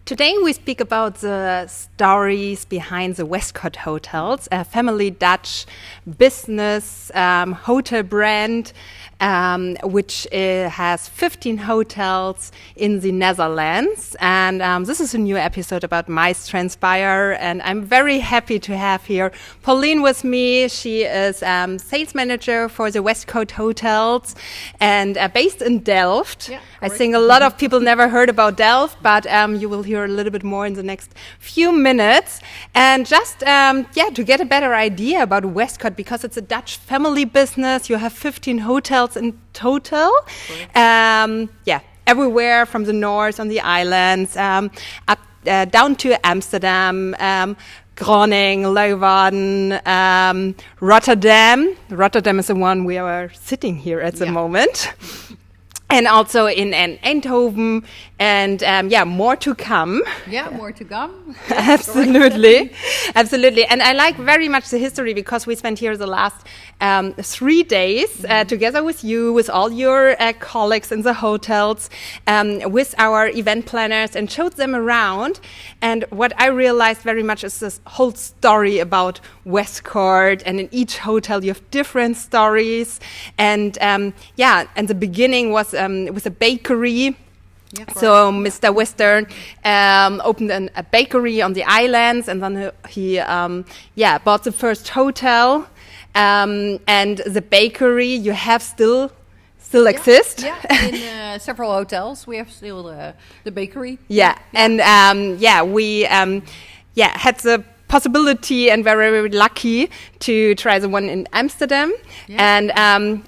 Today we speak about the stories behind the WestCord Hotels, a family Dutch business hotel brand which has 15 hotels in the Netherlands. And this is a new episode about Mais Transpire, and I'm very happy to have here Pauline with me. She is sales manager for the WestCord Hotels and based in Delft. Yeah, I think a lot of people never heard about Delft, but you will hear a little bit more in the next few minutes. And just to get a better idea about WestCord, because it's a Dutch family business. You have 15 hotels in total. Everywhere from the north on the islands up down to Amsterdam, Groningen, Leeuwarden, Rotterdam. Rotterdam is the one we are sitting here at the moment. And also in Eindhoven, and more to come. Yeah, more to come. Absolutely. And I like very much the history because we spent here the last 3 days together with you, with all your colleagues in the hotels, with our event planners, and showed them around. And what I realized very much is this whole story about WestCord, and in each hotel you have different stories. And and the beginning was with a bakery. So Mr. Western opened a bakery on the islands, and then he bought the first hotel, and the bakery you have still exists. Yeah, in several hotels we have still the bakery. We had the possibility and very, very lucky to try the one in Amsterdam. And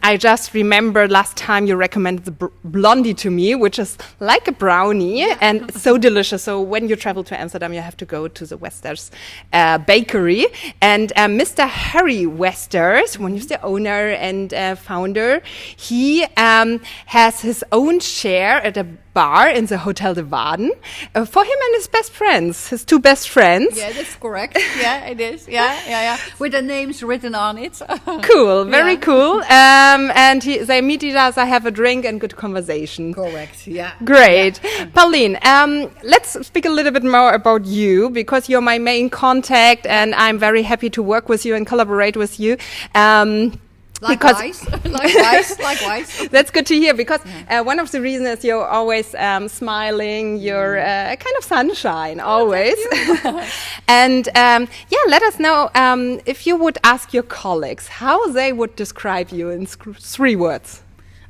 I just remember last time you recommended the blondie to me, which is like a brownie and so delicious. So when you travel to Amsterdam, you have to go to the Westers bakery. And Mr. Harry Westers, one is the owner and founder, he has his own share at a bar in the Hotel de Waarden for him and his best friends, his two best friends. Yeah, that's correct. Yeah, it is. Yeah. With the names written on it. Cool, very cool. And they meet each other, have a drink, and good conversation. Correct. Yeah. Great, Pauline. Let's speak a little bit more about you, because you're my main contact, and I'm very happy to work with you and collaborate with you. Likewise. That's good to hear, because one of the reasons is you're always smiling, you're kind of sunshine, always. And let us know if you would ask your colleagues how they would describe you in 3 words.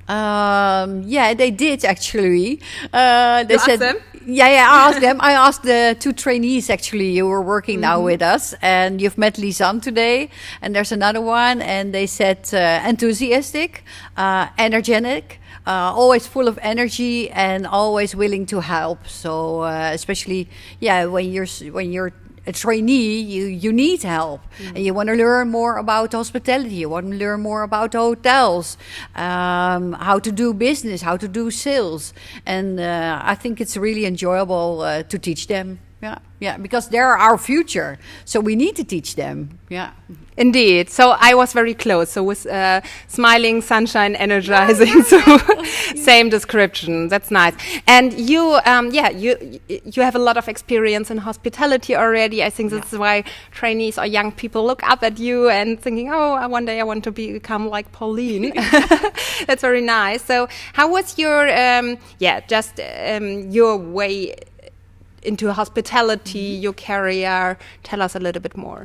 They did actually. They said, them? I asked them. I asked the 2 trainees actually who were working now with us, and you've met Lisanne today, and there's another one, and they said enthusiastic, energetic, always full of energy, and always willing to help. So especially when you're a trainee, you need help, and you want to learn more about hospitality. You want to learn more about hotels, how to do business, how to do sales, and I think it's really enjoyable to teach them. Because they're our future, so we need to teach them. Yeah, indeed. So I was very close. So with smiling, sunshine, energizing. So same description. That's nice. And you, you have a lot of experience in hospitality already. I think that's why trainees or young people look up at you and thinking, oh, one day I want to become like Pauline. That's very nice. So how was your, your way into hospitality, your career? Tell us a little bit more.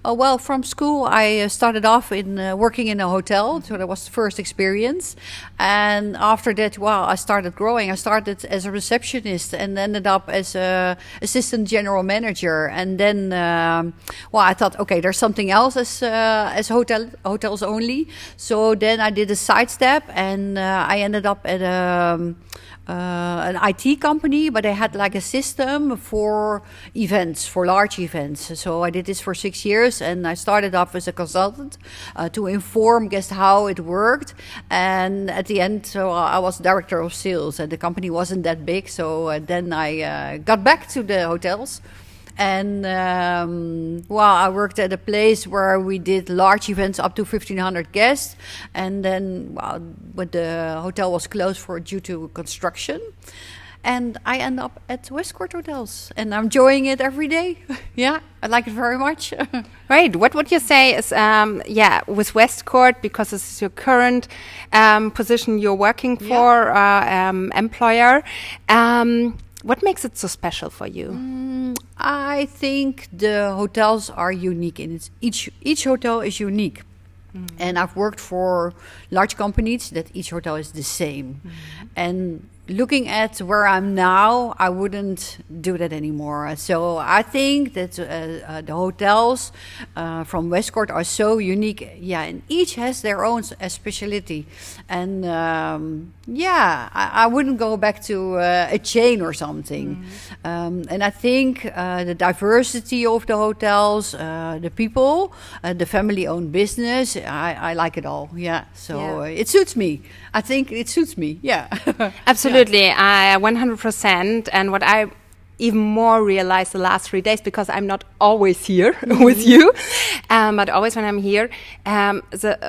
Well, from school I started off in working in a hotel, so that was the first experience. And after that, I started growing. I started as a receptionist and ended up as a assistant general manager. And then, I thought, okay, there's something else as hotels only. So then I did a sidestep, and I ended up at an IT company, but they had like a system for events, for large events. So I did this for 6 years, and I started off as a consultant to inform guests how it worked. And at the end, so I was director of sales, and the company wasn't that big. So then I got back to the hotels. And I worked at a place where we did large events up to 1,500 guests. And then when the hotel was closed due to construction. and I end up at WestCord Hotels, and I'm enjoying it every day. Yeah, I like it very much. Right. What would you say is, with WestCord, because this is your current position you're working for, employer, what makes it so special for you? I think the hotels are unique, and each hotel is unique. And I've worked for large companies that each hotel is the same. And looking at where I'm now, I wouldn't do that anymore. So I think that the hotels from WestCord are so unique. Yeah, and each has their own specialty. And I wouldn't go back to a chain or something. And I think the diversity of the hotels, the people, the family-owned business, I like it all. Yeah, so it suits me. I think it suits me. Yeah, absolutely. I 100%. And what I even more realized the last 3 days, because I'm not always here with you, but always when I'm here,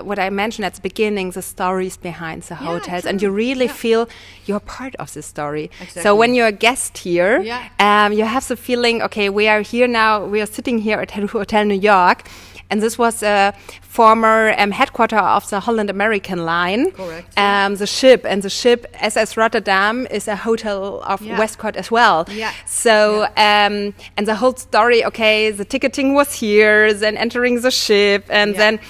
what I mentioned at the beginning, the stories behind the hotels, and you really feel you're part of the story. Exactly. So when you're a guest here, you have the feeling, okay, we are here now, we are sitting here at Hotel New York, and this was a former headquarter of the Holland American line. Correct. The ship SS Rotterdam is a hotel of WestCord as well. Yeah. So, and the whole story, okay, the ticketing was here, then entering the ship, and then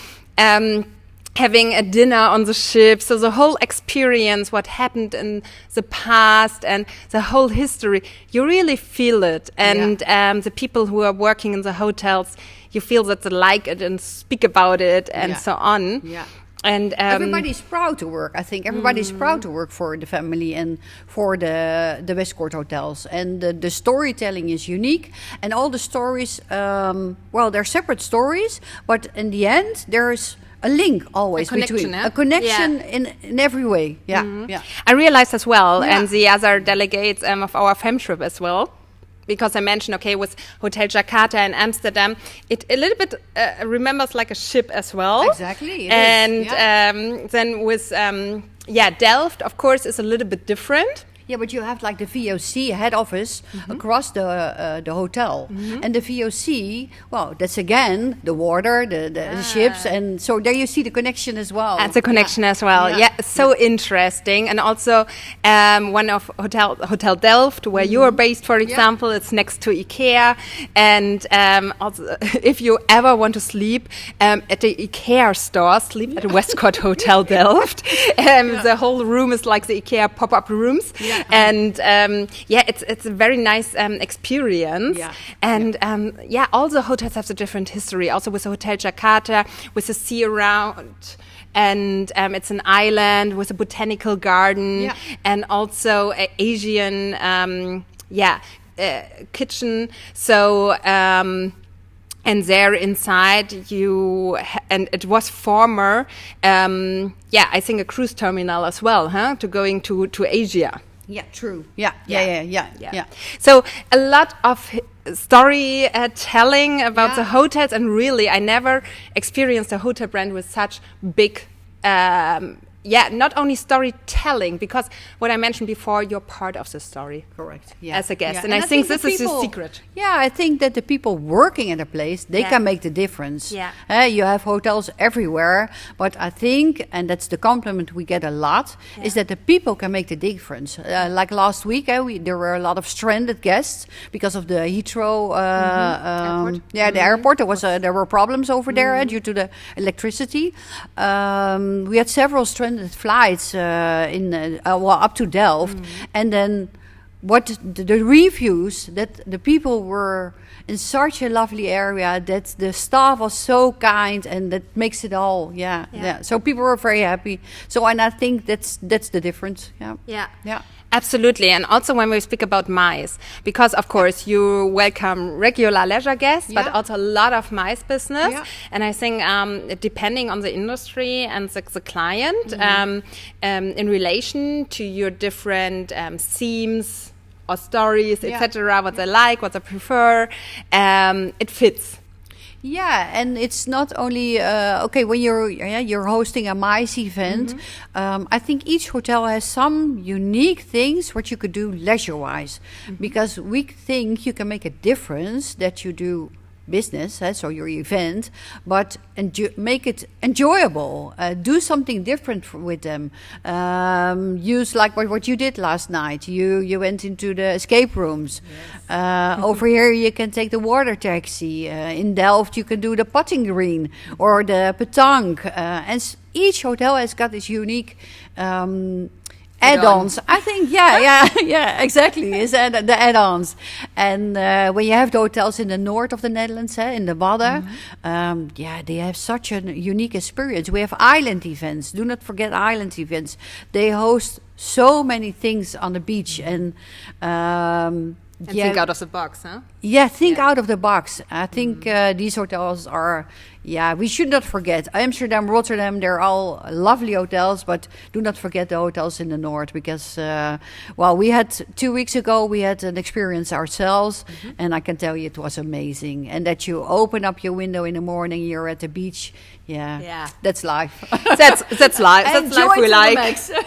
having a dinner on the ship. So the whole experience, what happened in the past and the whole history, you really feel it. And the people who are working in the hotels, you feel that they like it and speak about it and so on. Yeah. And everybody's proud to work. I think everybody's proud to work for the family and for the WestCord Hotels. And the storytelling is unique. And all the stories, they're separate stories, but in the end, there's a link always between a connection in every way. Yeah, I realized as well, and the other delegates of our fam trip as well. Because I mentioned, okay, with Hotel Jakarta in Amsterdam, it a little bit remembers like a ship as well. Exactly. Then with Delft, of course, is a little bit different. Yeah, but you have like the VOC head office across the hotel, and the VOC. Well, that's again the water, the ships, and so there you see the connection as well. That's a connection as well. Yeah, so interesting. And also one of Hotel Delft, where you are based, for example, it's next to IKEA. And also, if you ever want to sleep at the IKEA store, sleep at the WestCord Hotel Delft. The whole room is like the IKEA pop-up rooms. Yeah. And it's a very nice experience. Yeah. And all the hotels have a different history. Also with the Hotel Jakarta, with the sea around. And it's an island with a botanical garden, and also an Asian kitchen. So and there inside and it was former I think a cruise terminal as well, to going to Asia. Yeah, true. Yeah. So a lot of story telling about the hotels, and really I never experienced a hotel brand with such big not only storytelling, because what I mentioned before, you're part of the story. Correct. As a guest. And I think this is the secret. Yeah, I think that the people working at a place, they can make the difference. Yeah. You have hotels everywhere, but I think, and that's the compliment we get a lot, is that the people can make the difference. Like last week, there were a lot of stranded guests because of the Heathrow airport. The airport. There were problems over there due to the electricity. We had several stranded flights up to Delft, and then the reviews that the people were in such a lovely area, that the staff was so kind, and that makes it all so people were very happy. So, and I think that's the difference. Yeah. Absolutely. And also when we speak about MICE, because of course you welcome regular leisure guests, but also a lot of MICE business. Yeah. And I think depending on the industry and the client, in relation to your different themes or stories, etc., what they like, what they prefer, it fits. Yeah, and it's not only when you're hosting a MICE event. I think each hotel has some unique things what you could do leisure-wise, because we think you can make a difference that you do business, so your event, but make it enjoyable. Do something different with them. Use like what you did last night. You went into the escape rooms. Yes. Over here you can take the water taxi. In Delft you can do the potting green or the petanque. And each hotel has got this unique add-ons. I think, yeah, exactly. Is the add-ons, and when you have the hotels in the north of the Netherlands, in the Wadden, they have such a unique experience. We have island events. Do not forget island events. They host so many things on the beach, and think out of the box, huh? Yeah, think out of the box. I think these hotels are. Yeah, we should not forget Amsterdam, Rotterdam. They're all lovely hotels, but do not forget the hotels in the north, because, we had 2 weeks ago, we had an experience ourselves, and I can tell you it was amazing. And that you open up your window in the morning, you're at the beach. Yeah. That's life. That's life. That's life we like.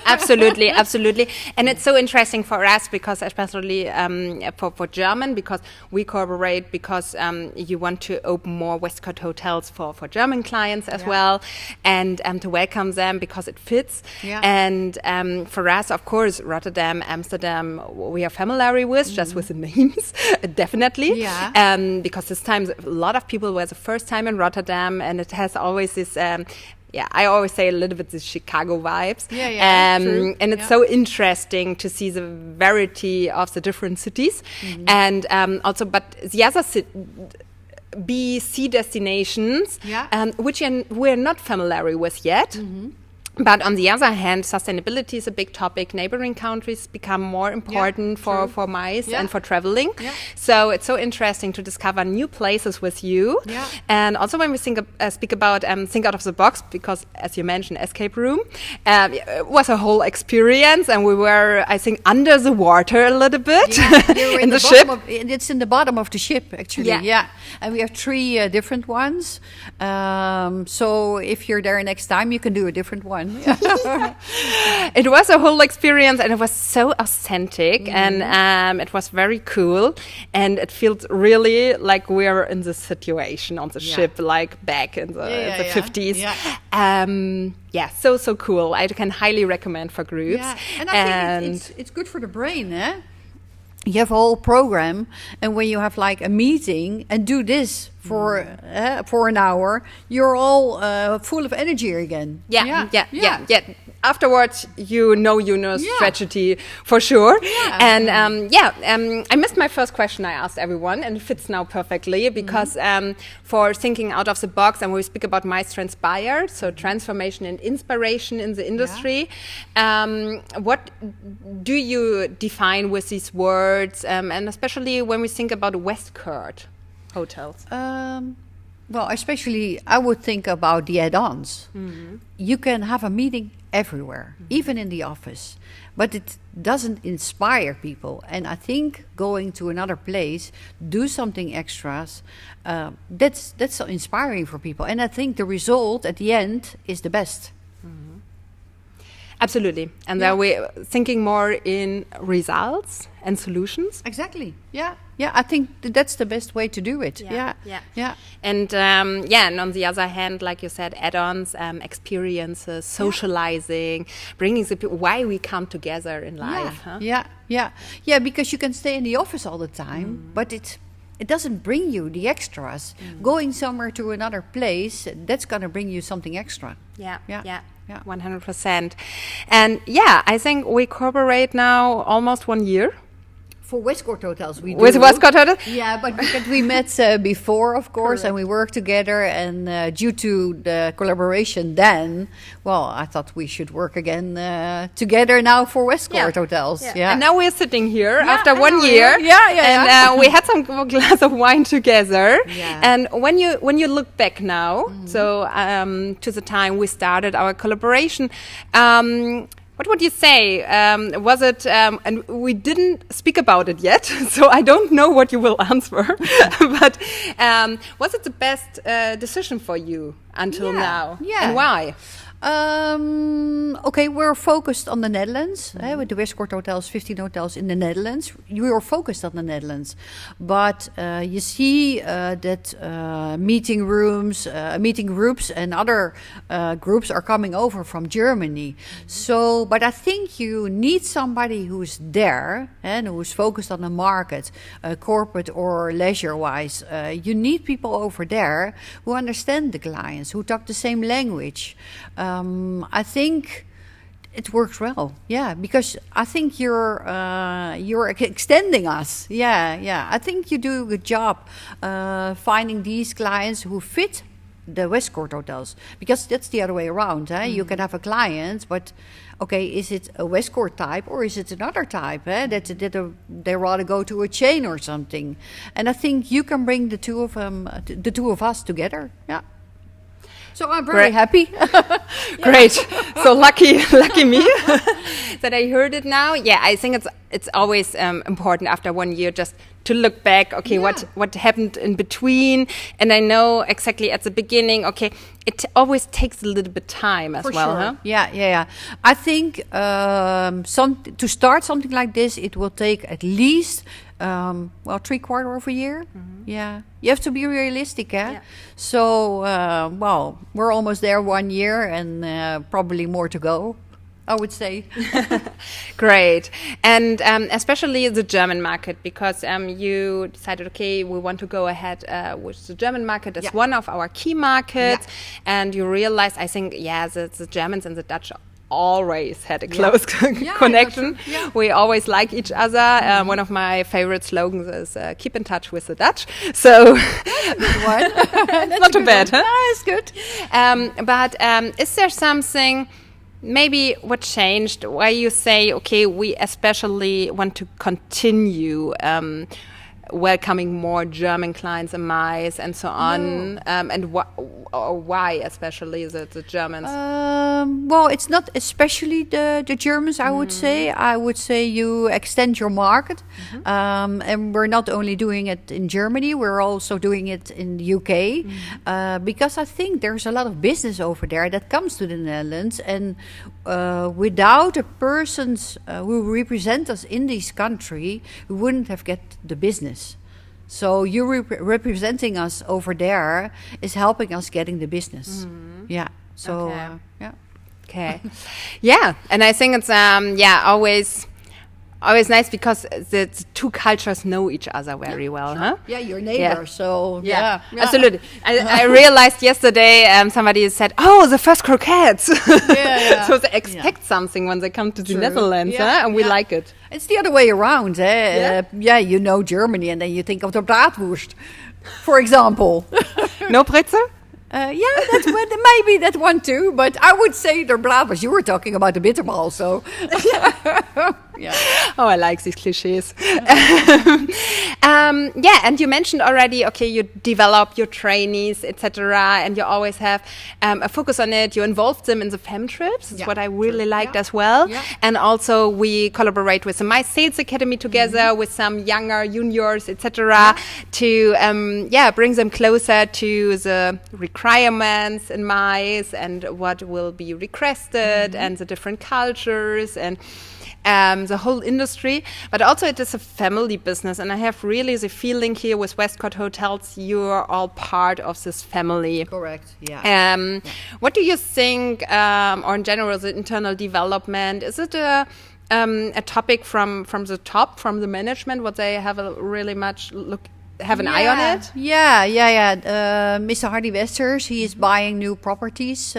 Absolutely. And it's so interesting for us, because especially for German, because we cooperate, because you want to open more WestCord hotels for German clients as well, and to welcome them, because it fits. Yeah. And for us, of course, Rotterdam, Amsterdam, we are familiar with, just with the names, definitely. Yeah. Because this time a lot of people were the first time in Rotterdam, and it has always this. I always say a little bit the Chicago vibes. True. And it's so interesting to see the variety of the different cities, and also, but the other BC destinations, which we're not familiar with yet. But on the other hand, sustainability is a big topic. Neighboring countries become more important for MICE and for traveling. Yeah. So it's so interesting to discover new places with you. Yeah. And also when we speak about think out of the box, because as you mentioned, escape room, it was a whole experience, and we were, I think, under the water a little bit in the ship. It's in the bottom of the ship, actually. Yeah. And we have 3 different ones. So if you're there next time, you can do a different one. It was a whole experience, and it was so authentic, and it was very cool, and it feels really like we're in this situation on the ship, like back in the 50s. So cool. I can highly recommend for groups. And I think it's good for the brain, eh? You have a whole program, and when you have like a meeting and do this for an hour, you're all full of energy again. Yeah. Afterwards, you know strategy for sure. Yeah. And I missed my first question I asked everyone, and it fits now perfectly, because for thinking out of the box, and when we speak about MICE Transpire, so transformation and inspiration in the industry, what do you define with these words, and especially when we think about WestCord hotels? Especially I would think about the add-ons. You can have a meeting everywhere, even in the office, but it doesn't inspire people. And I think going to another place, do something extras, that's so inspiring for people. And I think the result at the end is the best. Absolutely. And then we're thinking more in results and solutions. Exactly. Yeah. I think that's the best way to do it. Yeah. And and on the other hand, like you said, add-ons, experiences, socializing, bringing the people, why we come together in life. Yeah, because you can stay in the office all the time, but it doesn't bring you the extras. Going somewhere to another place, that's going to bring you something extra. Yeah. 100%. And I think we cooperate now almost 1 year. For WestCord Hotels, we do. With WestCord Hotels? Yeah, but because we met before, of course, correct, and we worked together. And due to the collaboration then, I thought we should work again together now for WestCord Hotels. Yeah. And now we're sitting here after 1 year. And we had some glass of wine together. Yeah. And when you look back now, so to the time we started our collaboration, what would you say? Was it, and we didn't speak about it yet, so I don't know what you will answer, but was it the best decision for you until now? Yeah. And why? Okay, we're focused on the Netherlands. With the WestCord Hotels, 15 hotels in the Netherlands. We are focused on the Netherlands. But you see that meeting rooms, meeting groups and other groups are coming over from Germany. So, but I think you need somebody who's there and who's focused on the market, corporate or leisure-wise. You need people over there who understand the clients, who talk the same language. I think it works well, because I think you're extending us, I think you do a good job finding these clients who fit the WestCord hotels, because that's the other way around. You can have a client, but okay, is it a WestCord type or is it another type? That they rather go to a chain or something, and I think you can bring the two of us together. Yeah. So I'm very happy. Great. So lucky me that I heard it now. Yeah, I think it's always important after 1 year just to look back. Okay, what happened in between? And I know exactly at the beginning. Okay, it always takes a little bit time as well. Sure. Huh? Yeah. I think to start something like this, it will take at least 3/4 of a year. Yeah, you have to be realistic, Yeah. So, we're almost there 1 year, and probably more to go, I would say. Great. And especially the German market, because you decided, okay, we want to go ahead with the German market as one of our key markets, and you realized, I think, the Germans and the Dutch always had a close connection. We always like each other. One of my favorite slogans is keep in touch with the Dutch. So it's not too bad, huh? It's good. But is there something maybe what changed why you say, okay, we especially want to continue welcoming more German clients and MICE and so on, and why especially the Germans? It's not especially the Germans, I would say. I would say you extend your market, and we're not only doing it in Germany, we're also doing it in the UK, because I think there's a lot of business over there that comes to the Netherlands, and without a persons who represent us in this country, we wouldn't have get the business. So you representing us over there is helping us getting the business. Yeah. So Okay. Yeah, and I think it's always nice because the two cultures know each other very well, huh? Yeah, your neighbor. So absolutely. I realized yesterday somebody said, "Oh, the first croquettes." So they expect something when they come to the Netherlands, and we like it. It's the other way around. You know Germany, and then you think of the bratwurst, for example. No pretzel? That's maybe that one too, but I would say the bratwurst. You were talking about the bitterball, so Oh, I like these cliches. And you mentioned already, okay, you develop your trainees, etc., and you always have a focus on it. You involve them in the fem trips. That's what I really liked as well. And also we collaborate with the My Sales Academy together with some younger juniors, etc., to bring them closer to the requirements in MICE and what will be requested and the different cultures and the whole industry, but also it is a family business, and I have really the feeling here with WestCord Hotels, you're all part of this family. Correct. What do you think, or in general, the internal development? Is it a topic from the top, from the management? What they have a really much have an eye on it? Mr. Hardy Westers, he is buying new properties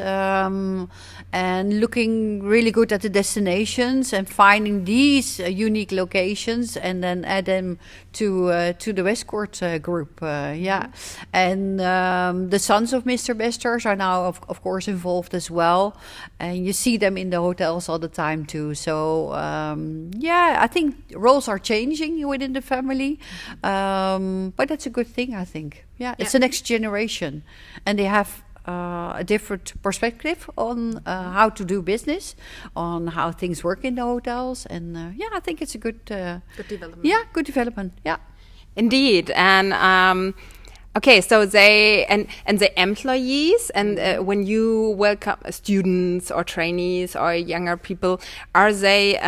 and looking really good at the destinations and finding these unique locations and then add them to the WestCord group. And the sons of Mr. Westers are now, of course, involved as well. And you see them in the hotels all the time too. So, I think roles are changing within the family. But that's a good thing, I think. It's the next generation. And they have a different perspective on how to do business, on how things work in the hotels, and I think it's a good development. Yeah, good development. Yeah, indeed, and. Okay, so they and the employees and when you welcome students or trainees or younger people, are they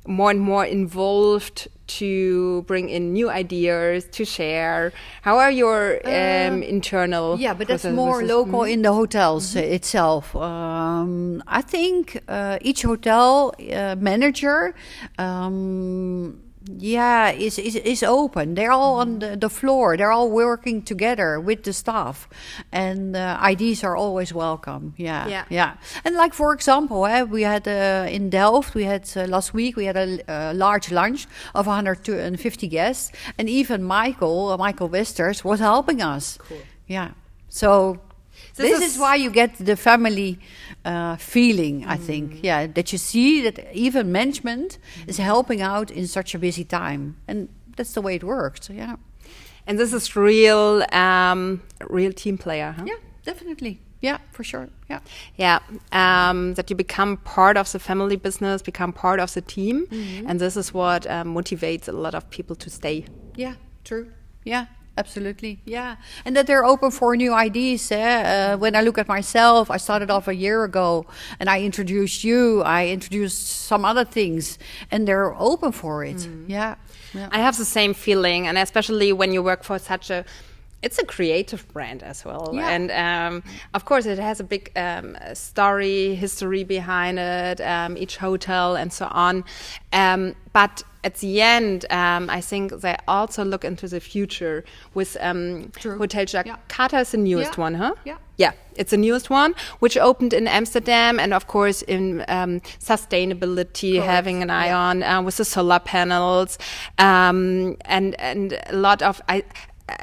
more and more involved to bring in new ideas to share? How are your internal? Yeah, but that's more local in the hotels itself. I think each hotel manager. Is open. They're all on the floor. They're all working together with the staff, and ideas are always welcome. Yeah. And like for example, we had in Delft. We had last week. We had a large lunch of 150 guests, and even Michael Westers was helping us. Cool. Yeah. So. This is why you get the family feeling, I think. Yeah, that you see that even management is helping out in such a busy time. And that's the way it works, so yeah. And this is real team player, huh? Yeah, definitely. Yeah, for sure. Yeah. Yeah, that you become part of the family business, become part of the team. And this is what motivates a lot of people to stay. Yeah, true. Yeah. Absolutely, yeah. And that they're open for new ideas. When I look at myself, I started off a year ago and I introduced you, I introduced some other things, and they're open for it. Yeah. I have the same feeling, and especially when you work for it's a creative brand as well. Yeah. And of course it has a big history behind it, each hotel and so on. But at the end, I think they also look into the future with Hotel Jakarta is the newest one, huh? Yeah, it's the newest one, which opened in Amsterdam, and of course in sustainability, correct, having an eye on with the solar panels, and a lot of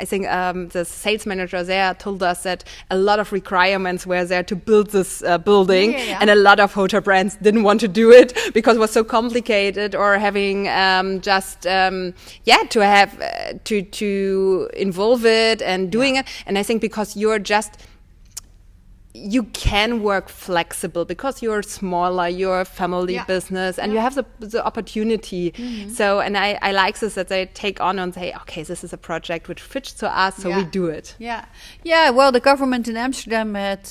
I think the sales manager there told us that a lot of requirements were there to build this building, and a lot of hotel brands didn't want to do it because it was so complicated, or having to have to involve it and doing it. And I think because you can work flexible because you're smaller, you're a family business, and you have the opportunity. So, and I like this, that they take on and say, okay, this is a project which fits to us, so we do it. Yeah. Well, the government in Amsterdam had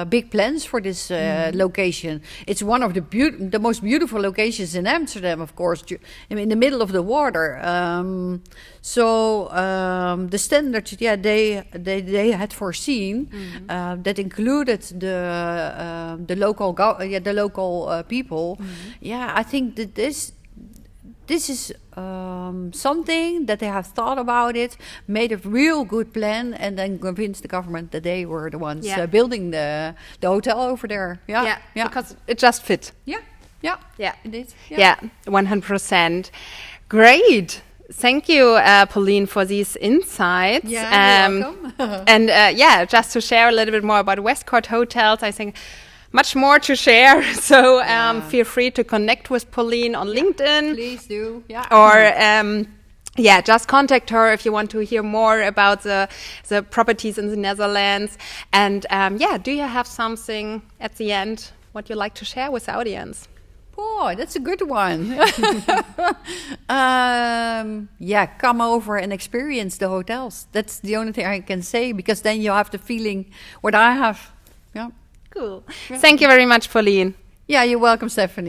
big plans for this location. It's one of the most beautiful locations in Amsterdam, of course, in the middle of the water. So the standards, they had foreseen that included the local people. I think that this is something that they have thought about it, made a real good plan, and then convinced the government that they were the ones building the hotel over there. Yeah, because it just fit. Yeah, it is. Yeah, 100%. Great. Thank you, Pauline, for these insights. Yeah, you're welcome. And just to share a little bit more about WestCord Hotels, I think much more to share. So feel free to connect with Pauline on LinkedIn. Please do. Yeah. Or just contact her if you want to hear more about the properties in the Netherlands. And do you have something at the end what you'd like to share with the audience? Boy, that's a good one. Come over and experience the hotels. That's the only thing I can say, because then you have the feeling what I have. Yeah. Cool. Thank you very much, Pauline. Yeah, you're welcome, Stephanie.